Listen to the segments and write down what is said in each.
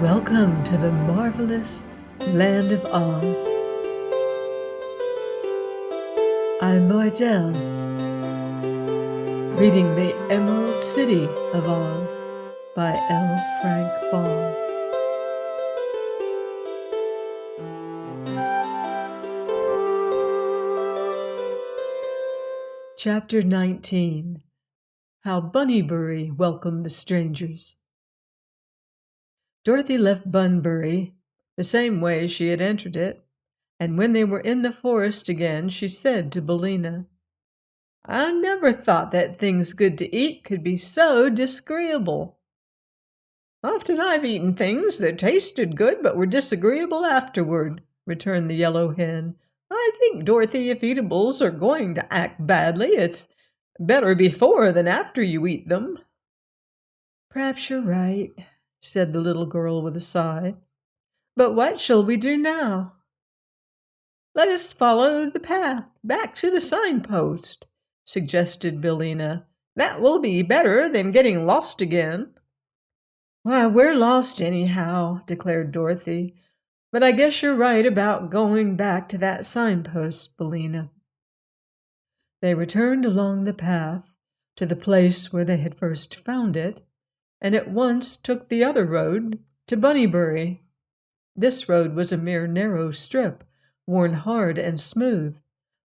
Welcome to the marvelous land of Oz. I'm Mardell, reading The Emerald City of Oz by L. Frank Baum. Chapter 19. How Bunnybury Welcomed the Strangers. Dorothy left Bunbury the same way she had entered it, and when they were in the forest again, she said to Billina, "I never thought that things good to eat could be so disagreeable." "Often I've eaten things that tasted good but were disagreeable afterward," returned the yellow hen. "I think, Dorothy, if eatables are going to act badly, it's better before than after you eat them." "Perhaps you're right," said the little girl with a sigh. "But what shall we do now?" "Let us follow the path back to the signpost," suggested Billina. "That will be better than getting lost again." "Why, we're lost anyhow," declared Dorothy. "But I guess you're right about going back to that signpost, Billina." They returned along the path to the place where they had first found it, and at once took the other road to Bunnybury. This road was a mere narrow strip, worn hard and smooth,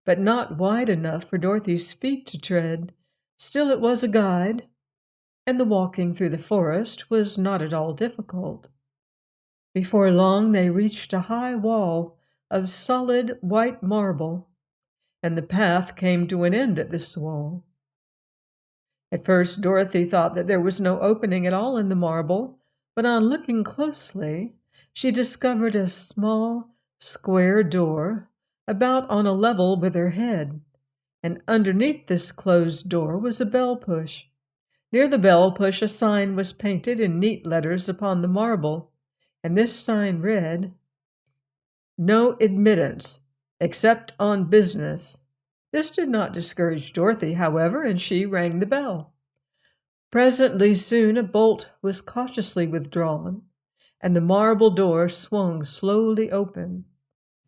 but not wide enough for Dorothy's feet to tread. Still it was a guide, and the walking through the forest was not at all difficult. Before long they reached a high wall of solid white marble, and the path came to an end at this wall. At first Dorothy thought that there was no opening at all in the marble, but on looking closely, she discovered a small, square door about on a level with her head, and underneath this closed door was a bell push. Near the bell push a sign was painted in neat letters upon the marble, and this sign read, "No admittance, except on business." This did not discourage Dorothy, however, and she rang the bell. Presently soon a bolt was cautiously withdrawn, and the marble door swung slowly open.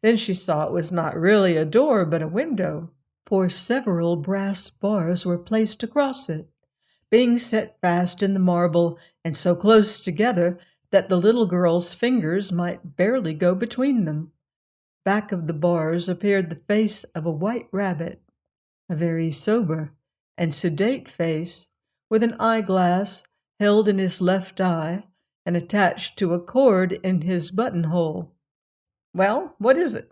Then she saw it was not really a door, but a window, for several brass bars were placed across it, being set fast in the marble and so close together that the little girl's fingers might barely go between them. Back of the bars appeared the face of a white rabbit, a very sober and sedate face, with an eyeglass held in his left eye and attached to a cord in his buttonhole. "Well, what is it?"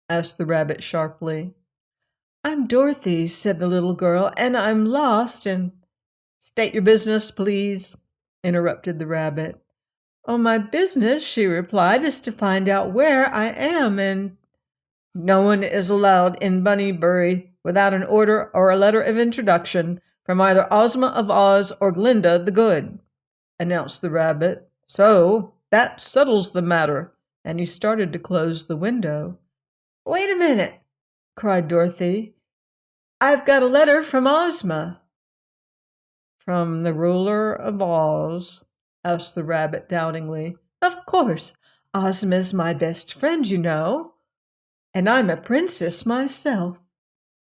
asked the rabbit sharply. "I'm Dorothy," said the little girl, "and I'm lost and—" "State your business, please," interrupted the rabbit. "Oh, my business," she replied, "is to find out where I am, and—" "No one is allowed in Bunnybury without an order or a letter of introduction from either Ozma of Oz or Glinda the Good," announced the rabbit. "So that settles the matter," and he started to close the window. "Wait a minute," cried Dorothy. "I've got a letter from Ozma." "From the ruler of Oz?" asked the rabbit doubtingly. "Of course. Ozma's my best friend, you know. And I'm a princess myself,"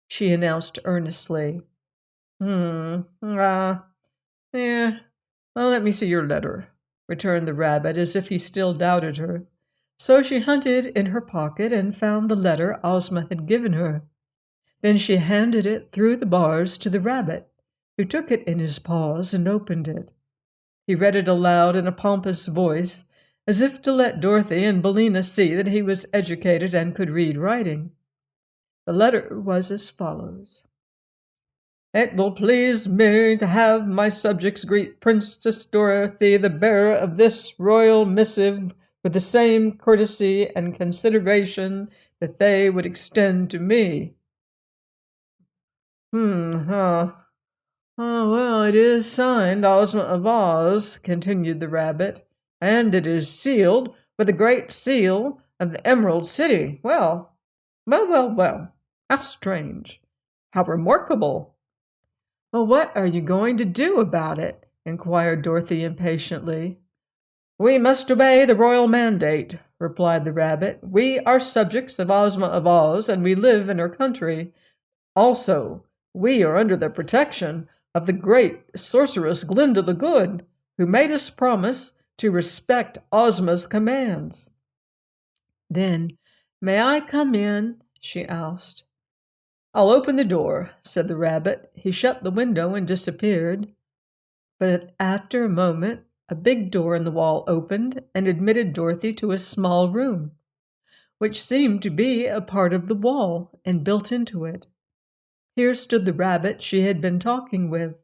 she announced earnestly. Yeah. Well, let me see your letter," returned the rabbit, as if he still doubted her. So she hunted in her pocket and found the letter Ozma had given her. Then she handed it through the bars to the rabbit, who took it in his paws and opened it. He read it aloud in a pompous voice, as if to let Dorothy and Billina see that he was educated and could read writing. The letter was as follows. "It will please me to have my subjects greet Princess Dorothy, the bearer of this royal missive, with the same courtesy and consideration that they would extend to me." Oh, well, it is signed Ozma of Oz," continued the rabbit, "and it is sealed with the great seal of the Emerald City. Well, how strange, how remarkable." "Well, what are you going to do about it?" inquired Dorothy impatiently. "We must obey the royal mandate," replied the rabbit. "We are subjects of Ozma of Oz, and we live in her country. Also, we are under the protection of the great sorceress Glinda the Good, who made us promise to respect Ozma's commands." Then, "May I come in?" she asked. "I'll open the door," said the rabbit. He shut the window and disappeared. But after a moment, a big door in the wall opened and admitted Dorothy to a small room, which seemed to be a part of the wall and built into it. Here stood the rabbit she had been talking with,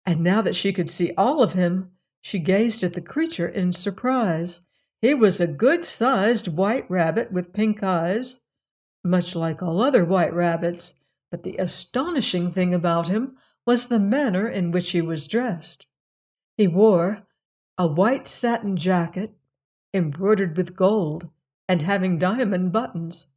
and now that she could see all of him, she gazed at the creature in surprise. He was a good-sized white rabbit with pink eyes, much like all other white rabbits, but the astonishing thing about him was the manner in which he was dressed. He wore a white satin jacket embroidered with gold and having diamond buttons.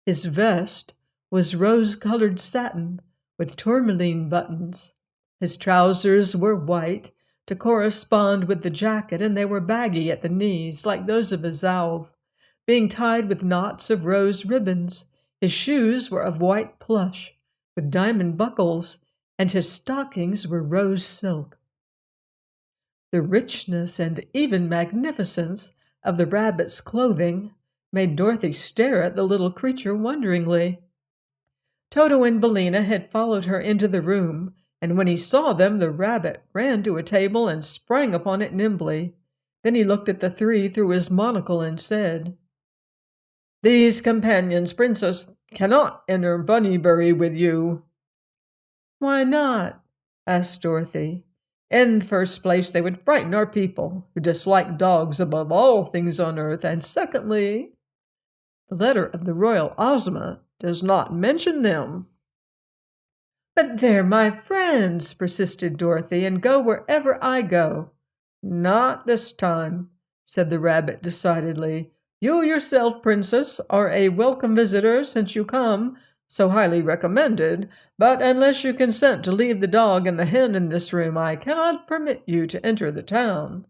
His vest was rose-colored satin with tourmaline buttons. His trousers were white to correspond with the jacket, and they were baggy at the knees, like those of a Zouave, being tied with knots of rose ribbons. His shoes were of white plush with diamond buckles, and his stockings were rose silk. The richness and even magnificence of the rabbit's clothing made Dorothy stare at the little creature wonderingly. Toto and Billina had followed her into the room, and when he saw them, the rabbit ran to a table and sprang upon it nimbly. Then he looked at the three through his monocle and said, "These companions, Princess, cannot enter Bunnybury with you." "Why not?" asked Dorothy. "In the first place, they would frighten our people, who dislike dogs above all things on earth, and secondly, the letter of the royal Ozma does not mention them." "But they're my friends," persisted Dorothy, "and go wherever I go." "Not this time," said the rabbit decidedly. "You yourself, Princess, are a welcome visitor since you come so highly recommended, but unless you consent to leave the dog and the hen in this room, I cannot permit you to enter the town."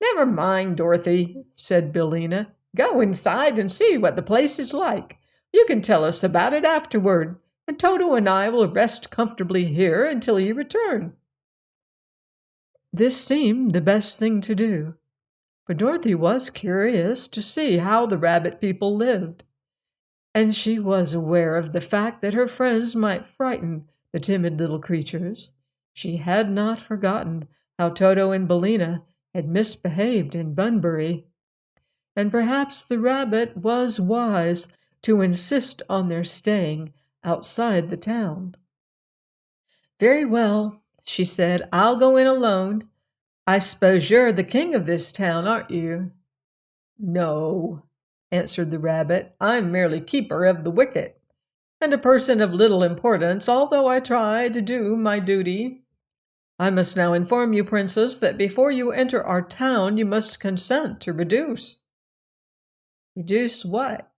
"Never mind, Dorothy," said Billina. "Go inside and see what the place is like. You can tell us about it afterward, and Toto and I will rest comfortably here until you return." This seemed the best thing to do, for Dorothy was curious to see how the rabbit people lived, and she was aware of the fact that her friends might frighten the timid little creatures. She had not forgotten how Toto and Billina had misbehaved in Bunbury, and perhaps the rabbit was wise to insist on their staying outside the town. "Very well," she said, "I'll go in alone. I suppose you're the king of this town, aren't you?" "No," answered the rabbit. "I'm merely keeper of the wicket, and a person of little importance, although I try to do my duty. I must now inform you, Princess, that before you enter our town you must consent to reduce." "Reduce what?"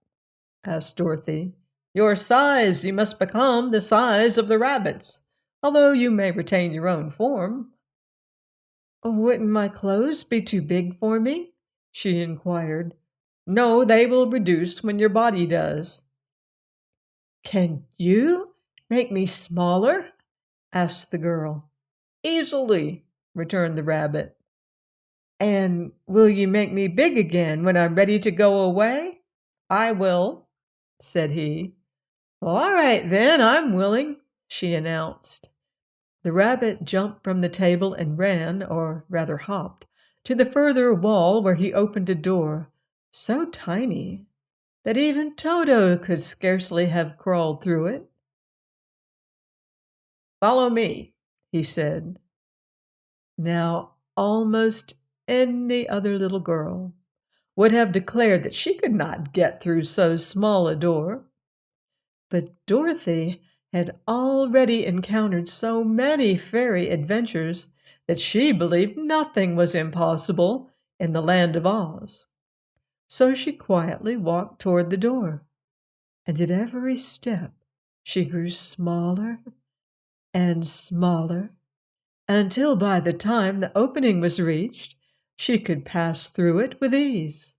asked Dorothy. "Your size. You must become the size of the rabbits, although you may retain your own form." "Wouldn't my clothes be too big for me?" she inquired. "No, they will reduce when your body does." "Can you make me smaller?" asked the girl. "Easily," returned the rabbit. "And will you make me big again when I'm ready to go away?" "I will," said he. "Well, all right then, I'm willing," she announced. The rabbit jumped from the table and ran, or rather hopped, to the further wall, where he opened a door so tiny that even Toto could scarcely have crawled through it. "Follow me," he said. Now, almost any other little girl would have declared that she could not get through so small a door. But Dorothy had already encountered so many fairy adventures that she believed nothing was impossible in the land of Oz. So she quietly walked toward the door, and at every step she grew smaller and smaller, until by the time the opening was reached, she could pass through it with ease.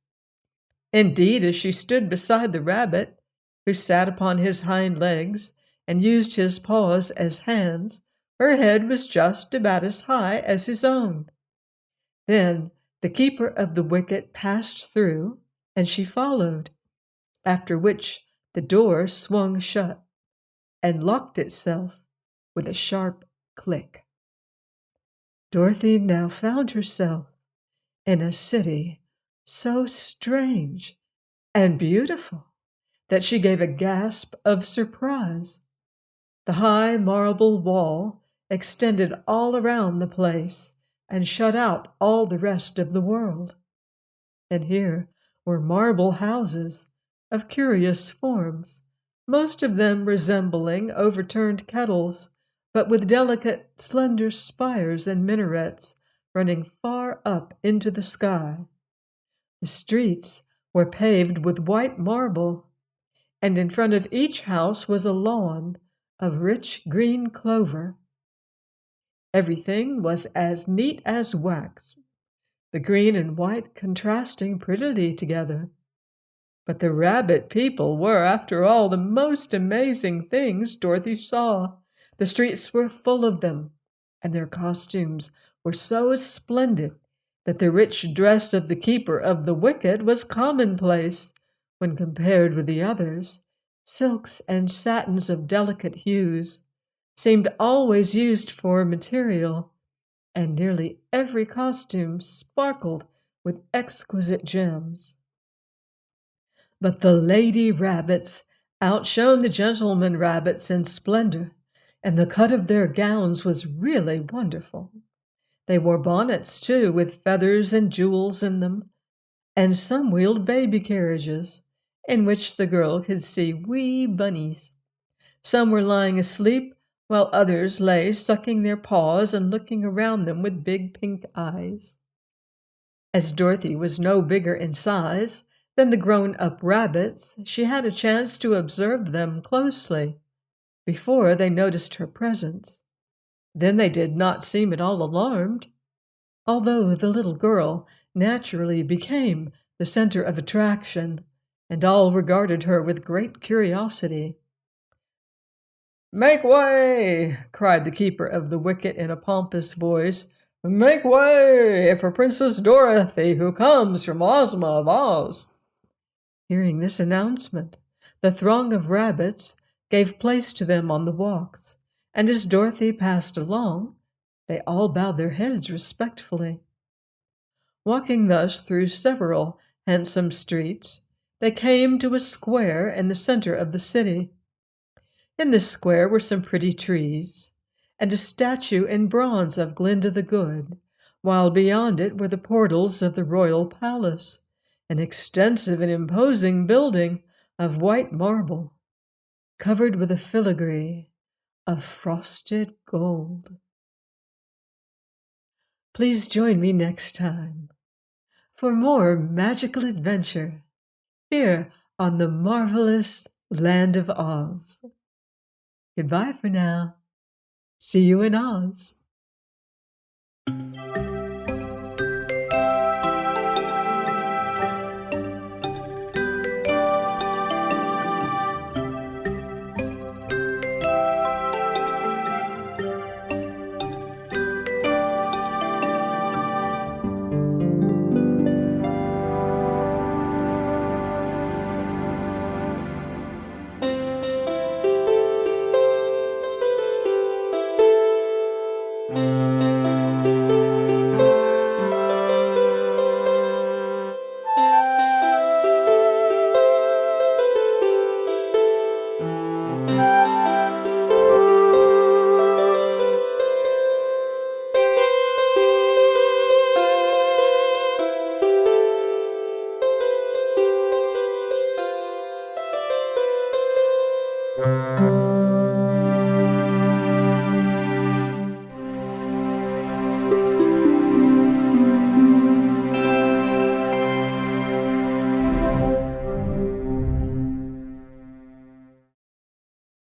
Indeed, as she stood beside the rabbit, who sat upon his hind legs and used his paws as hands, her head was just about as high as his own. Then the keeper of the wicket passed through, and she followed, after which the door swung shut and locked itself with a sharp click. Dorothy now found herself in a city so strange and beautiful that she gave a gasp of surprise. The high marble wall extended all around the place and shut out all the rest of the world. And here were marble houses of curious forms, most of them resembling overturned kettles, but with delicate, slender spires and minarets running far up into the sky. The streets were paved with white marble, and in front of each house was a lawn of rich green clover. Everything was as neat as wax, the green and white contrasting prettily together. But the rabbit people were, after all, the most amazing things Dorothy saw. The streets were full of them, and their costumes were so splendid that the rich dress of the keeper of the wicket was commonplace when compared with the others. Silks and satins of delicate hues seemed always used for material, and nearly every costume sparkled with exquisite gems. But the lady rabbits outshone the gentleman rabbits in splendor, and the cut of their gowns was really wonderful. They wore bonnets, too, with feathers and jewels in them, and some wheeled baby carriages, in which the girl could see wee bunnies. Some were lying asleep, while others lay sucking their paws and looking around them with big pink eyes. As Dorothy was no bigger in size than the grown-up rabbits, she had a chance to observe them closely before they noticed her presence. Then they did not seem at all alarmed, although the little girl naturally became the center of attraction, and all regarded her with great curiosity. "Make way!" cried the keeper of the wicket in a pompous voice. "Make way for Princess Dorothy, who comes from Ozma of Oz." Hearing this announcement, the throng of rabbits gave place to them on the walks, and as Dorothy passed along, they all bowed their heads respectfully. Walking thus through several handsome streets, they came to a square in the center of the city. In this square were some pretty trees, and a statue in bronze of Glinda the Good, while beyond it were the portals of the royal palace, an extensive and imposing building of white marble, covered with a filigree of frosted gold. Please join me next time for more magical adventure here on the marvelous Land of Oz. Goodbye for now. See you in Oz.